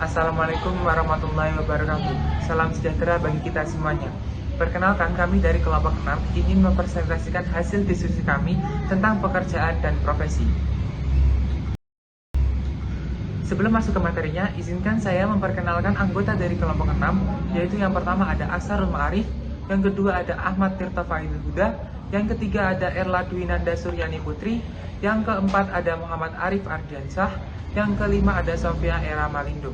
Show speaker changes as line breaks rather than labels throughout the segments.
Assalamualaikum warahmatullahi wabarakatuh. Salam sejahtera bagi kita semuanya. Perkenalkan, kami dari kelompok 6 ingin mempresentasikan hasil diskusi kami tentang pekerjaan dan profesi. Sebelum masuk ke materinya, izinkan saya memperkenalkan anggota dari kelompok 6, yaitu yang pertama ada Asarul Ma'arif, yang kedua ada Ahmad Tirta Faidul Huda, yang ketiga ada Erla Dwinanda Suryani Putri, yang keempat ada Muhammad Arif Ardiansyah, yang kelima ada Sofia Era Malindo.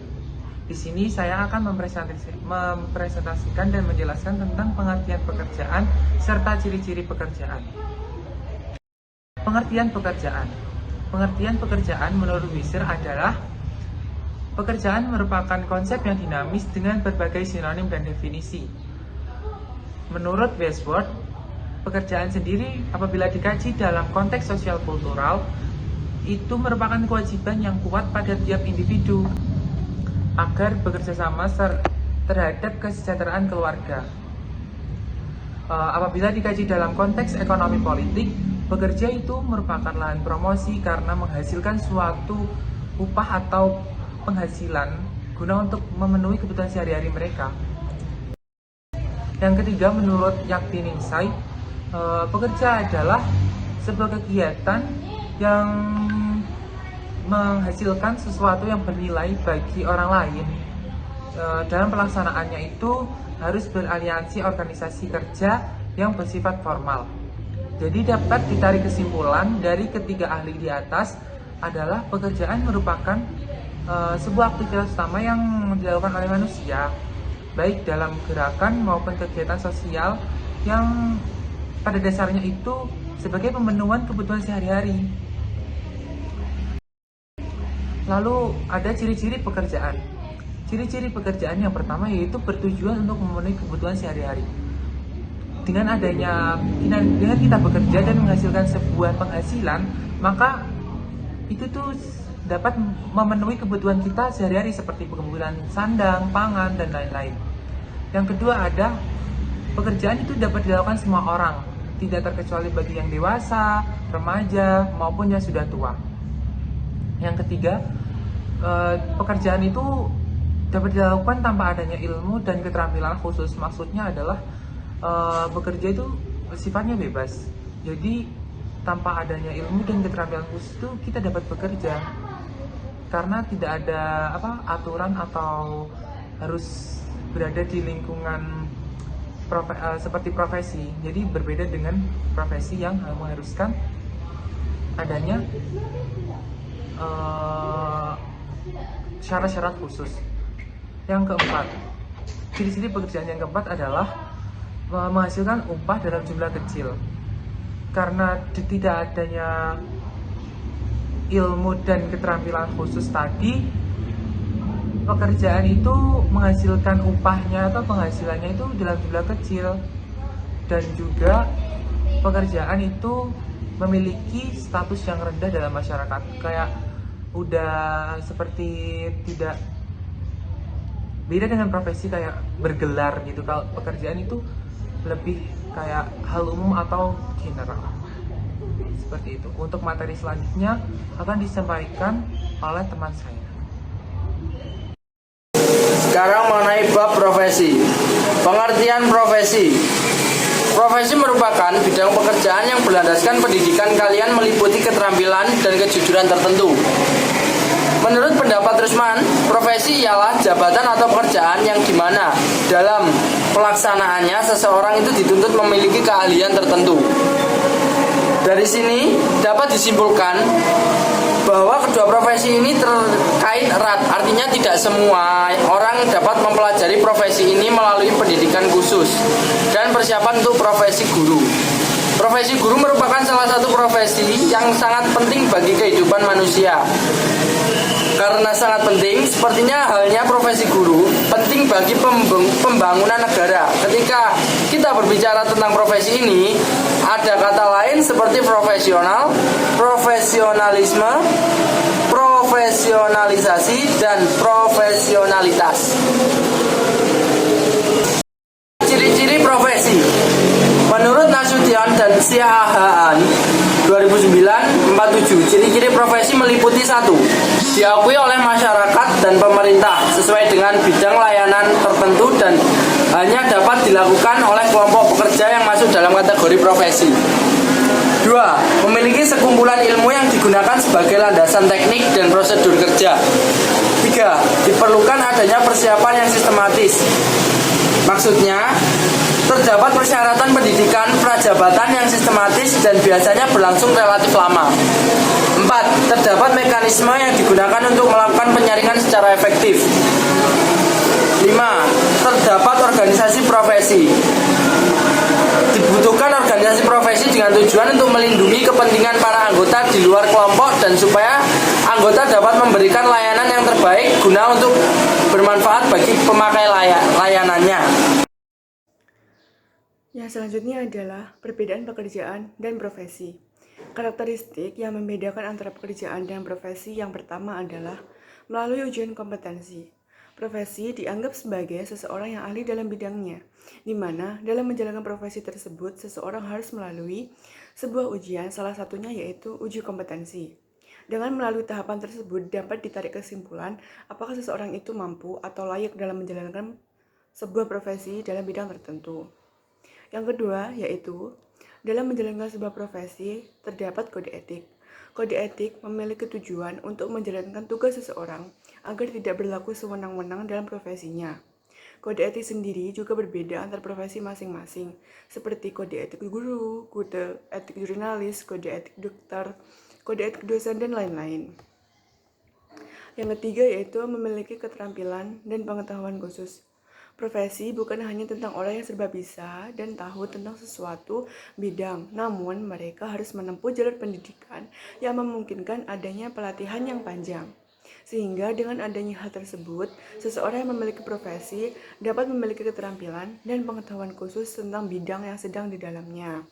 Di sini saya akan mempresentasikan dan menjelaskan tentang pengertian pekerjaan serta ciri-ciri pekerjaan. Pengertian pekerjaan. Pengertian pekerjaan menurut Wieser adalah pekerjaan merupakan konsep yang dinamis dengan berbagai sinonim dan definisi. Menurut Westword, pekerjaan sendiri apabila dikaji dalam konteks sosial kultural itu merupakan kewajiban yang kuat pada tiap individu agar bekerja sama terhadap kesejahteraan keluarga. Apabila dikaji dalam konteks ekonomi politik, bekerja itu merupakan lahan promosi karena menghasilkan suatu upah atau penghasilan guna untuk memenuhi kebutuhan sehari-hari mereka. Yang ketiga, menurut Yaktiningsai, pekerja adalah sebuah kegiatan yang menghasilkan sesuatu yang bernilai bagi orang lain. Dalam pelaksanaannya itu harus beraliansi organisasi kerja yang bersifat formal. Jadi dapat ditarik kesimpulan dari ketiga ahli di atas adalah pekerjaan merupakan sebuah aktivitas utama yang dilakukan oleh manusia, baik dalam gerakan maupun kegiatan sosial yang pada dasarnya itu sebagai pemenuhan kebutuhan sehari-hari. Lalu ada ciri-ciri pekerjaan. Ciri-ciri pekerjaan yang pertama yaitu bertujuan untuk memenuhi kebutuhan sehari-hari. Dengan kita bekerja dan menghasilkan sebuah penghasilan, maka itu tuh dapat memenuhi kebutuhan kita sehari-hari seperti kebutuhan sandang, pangan, dan lain-lain. Yang kedua ada pekerjaan itu dapat dilakukan semua orang, tidak terkecuali bagi yang dewasa, remaja, maupun yang sudah tua. Yang ketiga, pekerjaan itu dapat dilakukan tanpa adanya ilmu dan keterampilan khusus. Maksudnya adalah bekerja itu sifatnya bebas. Jadi tanpa adanya ilmu dan keterampilan khusus itu kita dapat bekerja karena tidak ada aturan atau harus berada di lingkungan seperti profesi. Jadi berbeda dengan profesi yang mengharuskan adanya syarat-syarat khusus. Yang keempat, ciri-ciri pekerjaan yang keempat adalah menghasilkan upah dalam jumlah kecil. Karena tidak adanya ilmu dan keterampilan khusus tadi, pekerjaan itu menghasilkan upahnya atau penghasilannya itu dalam jumlah kecil. Dan juga pekerjaan itu memiliki status yang rendah dalam masyarakat, kayak udah seperti tidak beda dengan profesi kayak bergelar gitu. Kalau pekerjaan itu lebih kayak hal umum atau general seperti itu. Untuk materi selanjutnya akan disampaikan oleh teman saya.
Sekarang mengenai bab profesi. Pengertian profesi. Profesi merupakan bidang pekerjaan yang berlandaskan pendidikan kalian meliputi keterampilan dan kejujuran tertentu. Menurut pendapat Rusman, profesi ialah jabatan atau pekerjaan yang dimana dalam pelaksanaannya seseorang itu dituntut memiliki keahlian tertentu. Dari sini dapat disimpulkan bahwa kedua profesi ini terkait erat. Artinya tidak semua orang dapat mempelajari profesi ini melalui pendidikan khusus dan persiapan untuk profesi guru. Profesi guru merupakan salah satu profesi yang sangat penting bagi kehidupan manusia. Karena sangat penting, sepertinya halnya profesi guru penting bagi pembangunan negara. Ketika kita berbicara tentang profesi ini, ada kata lain seperti profesional, profesionalisme, profesionalisasi, dan profesionalitas. Ciri-ciri profesi. Menurut Nasution dan Siahaan 2009-47, ciri-ciri profesi meliputi 1. diakui oleh masyarakat dan pemerintah sesuai dengan bidang layanan tertentu dan hanya dapat dilakukan oleh kelompok pekerja yang masuk dalam kategori profesi. 2. Memiliki sekumpulan ilmu yang digunakan sebagai landasan teknik dan prosedur kerja. 3. Diperlukan adanya persiapan yang sistematis. Maksudnya, terdapat persyaratan pendidikan prajabatan yang sistematis dan biasanya berlangsung relatif lama. 4. Terdapat mekanisme yang digunakan untuk melakukan penyaringan secara efektif. 5. Terdapat organisasi profesi. Dibutuhkan organisasi profesi dengan tujuan untuk melindungi kepentingan para anggota di luar kelompok dan supaya anggota dapat memberikan layanan yang terbaik guna untuk bermanfaat bagi pemakai layanannya.
Yang selanjutnya adalah perbedaan pekerjaan dan profesi. Karakteristik yang membedakan antara pekerjaan dan profesi yang pertama adalah melalui ujian kompetensi. Profesi dianggap sebagai seseorang yang ahli dalam bidangnya, di mana dalam menjalankan profesi tersebut seseorang harus melalui sebuah ujian, salah satunya yaitu uji kompetensi. Dengan melalui tahapan tersebut dapat ditarik kesimpulan apakah seseorang itu mampu atau layak dalam menjalankan sebuah profesi dalam bidang tertentu. Yang kedua yaitu dalam menjalankan sebuah profesi terdapat kode etik. Kode etik memiliki tujuan untuk menjalankan tugas seseorang agar tidak berlaku sewenang-wenang dalam profesinya. Kode etik sendiri juga berbeda antar profesi masing-masing, seperti kode etik guru, kode etik jurnalis, kode etik dokter, kode etik dosen, dan lain-lain. Yang ketiga yaitu memiliki keterampilan dan pengetahuan khusus. Profesi bukan hanya tentang orang yang serba bisa dan tahu tentang sesuatu bidang, namun mereka harus menempuh jalur pendidikan yang memungkinkan adanya pelatihan yang panjang. Sehingga dengan adanya hal tersebut, seseorang yang memiliki profesi dapat memiliki keterampilan dan pengetahuan khusus tentang bidang yang sedang di dalamnya.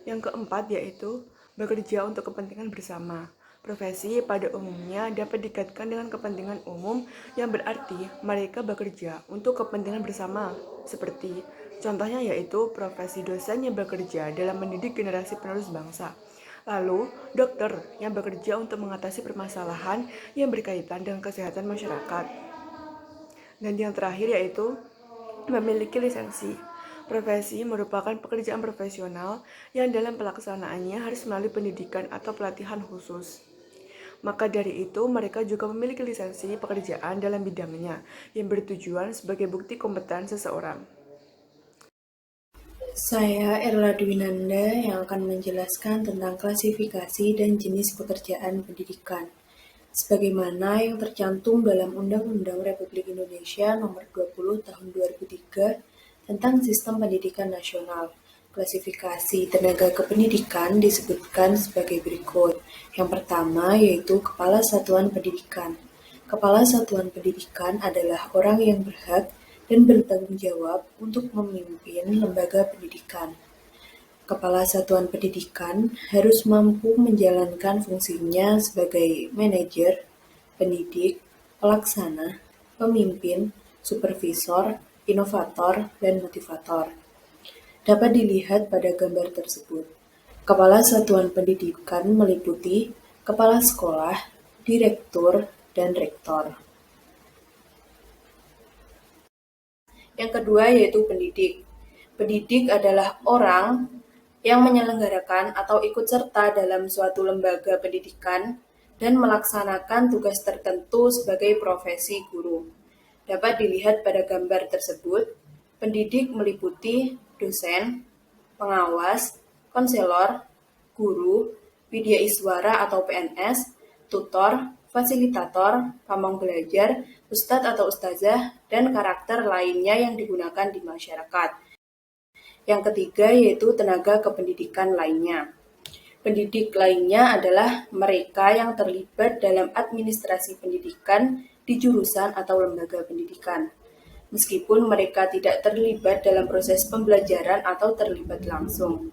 Yang keempat yaitu bekerja untuk kepentingan bersama. Profesi pada umumnya dapat dikaitkan dengan kepentingan umum yang berarti mereka bekerja untuk kepentingan bersama. Seperti contohnya yaitu profesi dosen yang bekerja dalam mendidik generasi penerus bangsa. Lalu dokter yang bekerja untuk mengatasi permasalahan yang berkaitan dengan kesehatan masyarakat. Dan yang terakhir yaitu memiliki lisensi. Profesi merupakan pekerjaan profesional yang dalam pelaksanaannya harus melalui pendidikan atau pelatihan khusus. Maka dari itu, mereka juga memiliki lisensi pekerjaan dalam bidangnya yang bertujuan sebagai bukti kompeten seseorang.
Saya Erla Dwinanda yang akan menjelaskan tentang klasifikasi dan jenis pekerjaan pendidikan. Sebagaimana yang tercantum dalam Undang-Undang Republik Indonesia Nomor 20 Tahun 2003 tentang Sistem Pendidikan Nasional. Klasifikasi tenaga kependidikan disebutkan sebagai berikut. Yang pertama yaitu Kepala Satuan Pendidikan. Kepala Satuan Pendidikan adalah orang yang berhak dan bertanggung jawab untuk memimpin lembaga pendidikan. Kepala Satuan Pendidikan harus mampu menjalankan fungsinya sebagai manajer, pendidik, pelaksana, pemimpin, supervisor, inovator, dan motivator. Dapat dilihat pada gambar tersebut. Kepala Satuan Pendidikan meliputi kepala sekolah, direktur, dan rektor. Yang kedua yaitu pendidik. Pendidik adalah orang yang menyelenggarakan atau ikut serta dalam suatu lembaga pendidikan dan melaksanakan tugas tertentu sebagai profesi guru. Dapat dilihat pada gambar tersebut, pendidik meliputi dosen, pengawas, konselor, guru, widyaiswara atau PNS, tutor, fasilitator, pamong belajar, ustadz atau ustazah, dan karakter lainnya yang digunakan di masyarakat. Yang ketiga yaitu tenaga kependidikan lainnya. Pendidik lainnya adalah mereka yang terlibat dalam administrasi pendidikan di jurusan atau lembaga pendidikan. Meskipun mereka tidak terlibat dalam proses pembelajaran atau terlibat langsung.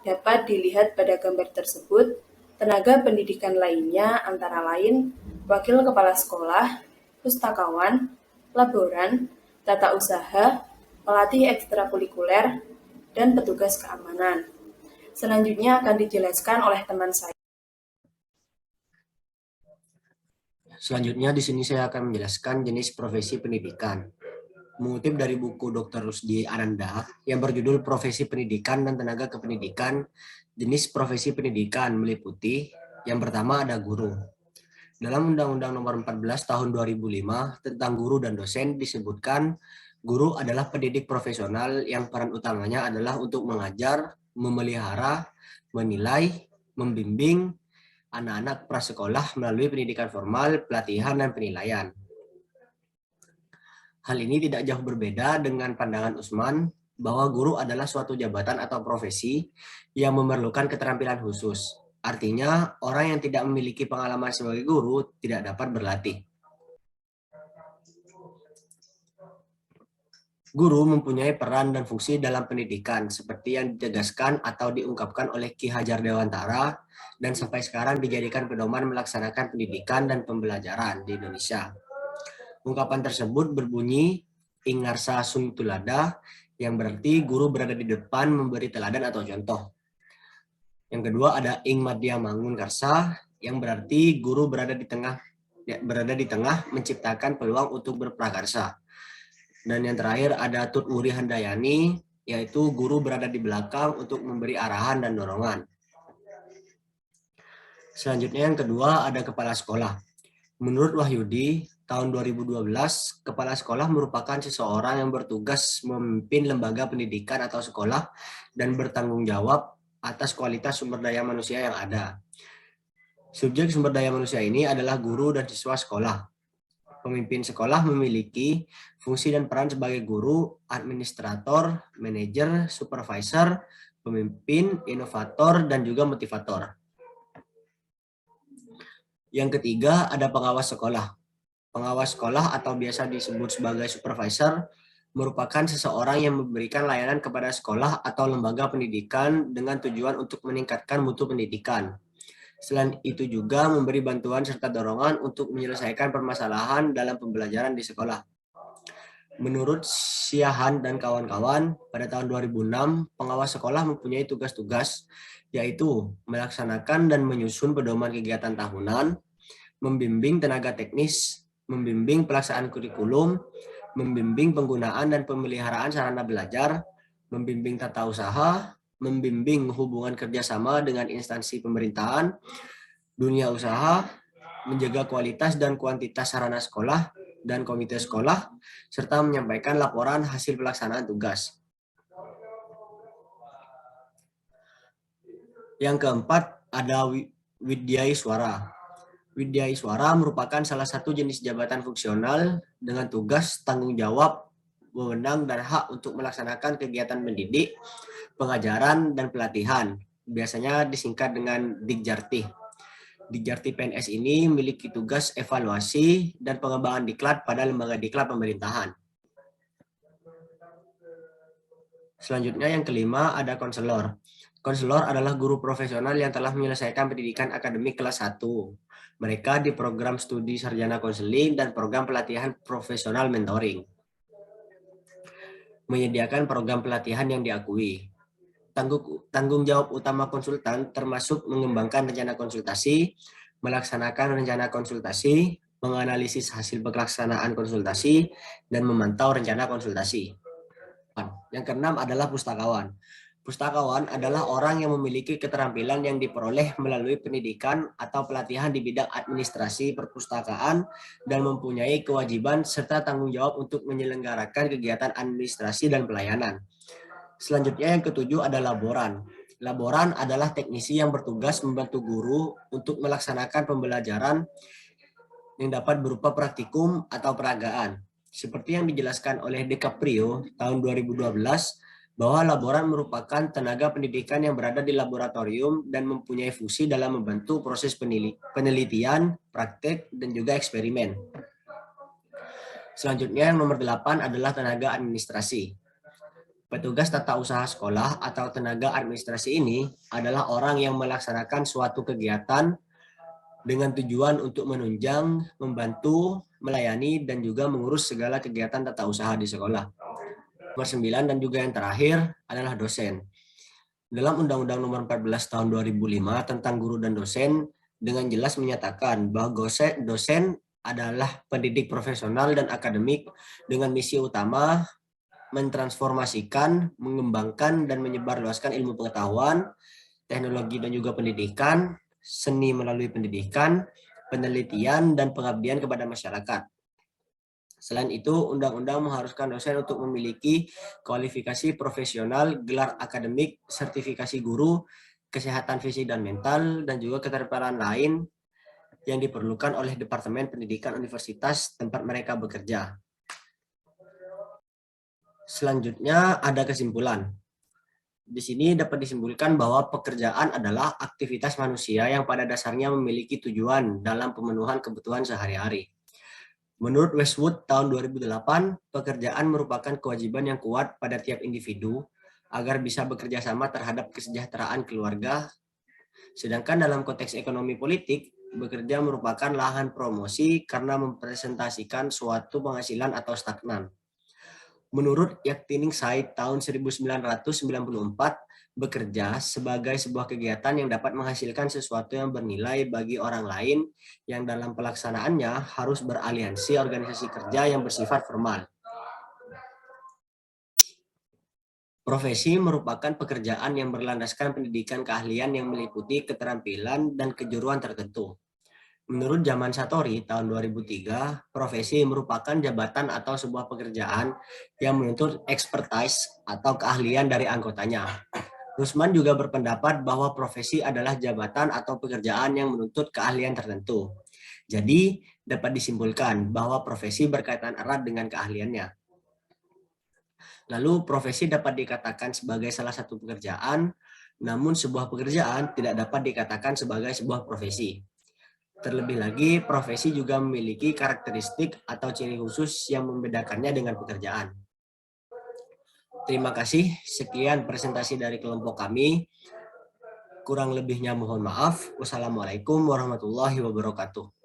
Dapat dilihat pada gambar tersebut, tenaga pendidikan lainnya antara lain wakil kepala sekolah, pustakawan, laboran, tata usaha, pelatih ekstrakurikuler, dan petugas keamanan. Selanjutnya akan dijelaskan oleh teman saya.
Selanjutnya di sini saya akan menjelaskan jenis profesi pendidikan. Mengutip dari buku Dr. Rusdi Ananda yang berjudul Profesi Pendidikan dan Tenaga Kependidikan, jenis profesi pendidikan meliputi yang pertama ada guru. Dalam Undang-Undang Nomor 14 Tahun 2005 tentang guru dan dosen disebutkan guru adalah pendidik profesional yang peran utamanya adalah untuk mengajar, memelihara, menilai, membimbing anak-anak prasekolah melalui pendidikan formal, pelatihan, dan penilaian. Hal ini tidak jauh berbeda dengan pandangan Usman bahwa guru adalah suatu jabatan atau profesi yang memerlukan keterampilan khusus. Artinya, orang yang tidak memiliki pengalaman sebagai guru tidak dapat berlatih. Guru mempunyai peran dan fungsi dalam pendidikan seperti yang ditegaskan atau diungkapkan oleh Ki Hajar Dewantara dan sampai sekarang dijadikan pedoman melaksanakan pendidikan dan pembelajaran di Indonesia. Ungkapan tersebut berbunyi Ingarsa Sung Tulada, yang berarti guru berada di depan memberi teladan atau contoh. Yang kedua ada Ing Madya Mangun Karsa, yang berarti guru berada di tengah menciptakan peluang untuk berprakarsa. Dan yang terakhir ada Tut Wuri Handayani, yaitu guru berada di belakang untuk memberi arahan dan dorongan. Selanjutnya yang kedua ada kepala sekolah. Menurut Wahyudi, tahun 2012, kepala sekolah merupakan seseorang yang bertugas memimpin lembaga pendidikan atau sekolah dan bertanggung jawab atas kualitas sumber daya manusia yang ada. Subjek sumber daya manusia ini adalah guru dan siswa sekolah. Pemimpin sekolah memiliki fungsi dan peran sebagai guru, administrator, manajer, supervisor, pemimpin, inovator, dan juga motivator. Yang ketiga ada pengawas sekolah. Pengawas sekolah atau biasa disebut sebagai supervisor merupakan seseorang yang memberikan layanan kepada sekolah atau lembaga pendidikan dengan tujuan untuk meningkatkan mutu pendidikan. Selain itu juga memberi bantuan serta dorongan untuk menyelesaikan permasalahan dalam pembelajaran di sekolah. Menurut Siahan dan kawan-kawan, pada tahun 2006, pengawas sekolah mempunyai tugas-tugas, yaitu melaksanakan dan menyusun pedoman kegiatan tahunan, membimbing tenaga teknis, membimbing pelaksanaan kurikulum, membimbing penggunaan dan pemeliharaan sarana belajar, membimbing tata usaha, membimbing hubungan kerjasama dengan instansi pemerintahan, dunia usaha, menjaga kualitas dan kuantitas sarana sekolah dan komite sekolah, serta menyampaikan laporan hasil pelaksanaan tugas. Yang keempat ada Widyaiswara. Widyaiswara merupakan salah satu jenis jabatan fungsional dengan tugas, tanggung jawab, wewenang, dan hak untuk melaksanakan kegiatan mendidik, pengajaran, dan pelatihan. Biasanya disingkat dengan Dikjarti. Dikjarti PNS ini memiliki tugas evaluasi dan pengembangan diklat pada lembaga diklat pemerintahan. Selanjutnya yang kelima ada konselor. Konselor adalah guru profesional yang telah menyelesaikan pendidikan akademik kelas 1. Mereka di program studi sarjana konseling dan program pelatihan profesional mentoring. Menyediakan program pelatihan yang diakui. Tanggung jawab utama konsultan termasuk mengembangkan rencana konsultasi, melaksanakan rencana konsultasi, menganalisis hasil pelaksanaan konsultasi, dan memantau rencana konsultasi. Yang keenam adalah pustakawan. Pustakawan adalah orang yang memiliki keterampilan yang diperoleh melalui pendidikan atau pelatihan di bidang administrasi perpustakaan dan mempunyai kewajiban serta tanggung jawab untuk menyelenggarakan kegiatan administrasi dan pelayanan. Selanjutnya yang ketujuh ada laboran. Laboran adalah teknisi yang bertugas membantu guru untuk melaksanakan pembelajaran yang dapat berupa praktikum atau peragaan. Seperti yang dijelaskan oleh DiCaprio tahun 2012, bahwa laboran merupakan tenaga pendidikan yang berada di laboratorium dan mempunyai fungsi dalam membantu proses penelitian, praktek, dan juga eksperimen. Selanjutnya yang nomor 8 adalah tenaga administrasi. Petugas tata usaha sekolah atau tenaga administrasi ini adalah orang yang melaksanakan suatu kegiatan dengan tujuan untuk menunjang, membantu, melayani, dan juga mengurus segala kegiatan tata usaha di sekolah. Nomor 9 dan juga yang terakhir adalah dosen. Dalam Undang-Undang Nomor 14 Tahun 2005 tentang guru dan dosen dengan jelas menyatakan bahwa dosen adalah pendidik profesional dan akademik dengan misi utama mentransformasikan, mengembangkan, dan menyebarluaskan ilmu pengetahuan, teknologi dan juga pendidikan, seni melalui pendidikan, penelitian, dan pengabdian kepada masyarakat. Selain itu, undang-undang mengharuskan dosen untuk memiliki kualifikasi profesional, gelar akademik, sertifikasi guru, kesehatan fisik dan mental, dan juga keterampilan lain yang diperlukan oleh Departemen Pendidikan Universitas tempat mereka bekerja. Selanjutnya ada kesimpulan. Di sini dapat disimpulkan bahwa pekerjaan adalah aktivitas manusia yang pada dasarnya memiliki tujuan dalam pemenuhan kebutuhan sehari-hari. Menurut Westwood tahun 2008, pekerjaan merupakan kewajiban yang kuat pada tiap individu agar bisa bekerja sama terhadap kesejahteraan keluarga. Sedangkan dalam konteks ekonomi politik, bekerja merupakan lahan promosi karena mempresentasikan suatu penghasilan atau stagnan. Menurut Yaktiningside tahun 1994, bekerja sebagai sebuah kegiatan yang dapat menghasilkan sesuatu yang bernilai bagi orang lain yang dalam pelaksanaannya harus beraliansi organisasi kerja yang bersifat formal. Profesi merupakan pekerjaan yang berlandaskan pendidikan keahlian yang meliputi keterampilan dan kejuruan tertentu. Menurut Zaman Satori tahun 2003, profesi merupakan jabatan atau sebuah pekerjaan yang menuntut expertise atau keahlian dari anggotanya. Rusman juga berpendapat bahwa profesi adalah jabatan atau pekerjaan yang menuntut keahlian tertentu. Jadi, dapat disimpulkan bahwa profesi berkaitan erat dengan keahliannya. Lalu, profesi dapat dikatakan sebagai salah satu pekerjaan, namun sebuah pekerjaan tidak dapat dikatakan sebagai sebuah profesi. Terlebih lagi, profesi juga memiliki karakteristik atau ciri khusus yang membedakannya dengan pekerjaan. Terima kasih, sekian presentasi dari kelompok kami. Kurang lebihnya mohon maaf. Wassalamualaikum warahmatullahi wabarakatuh.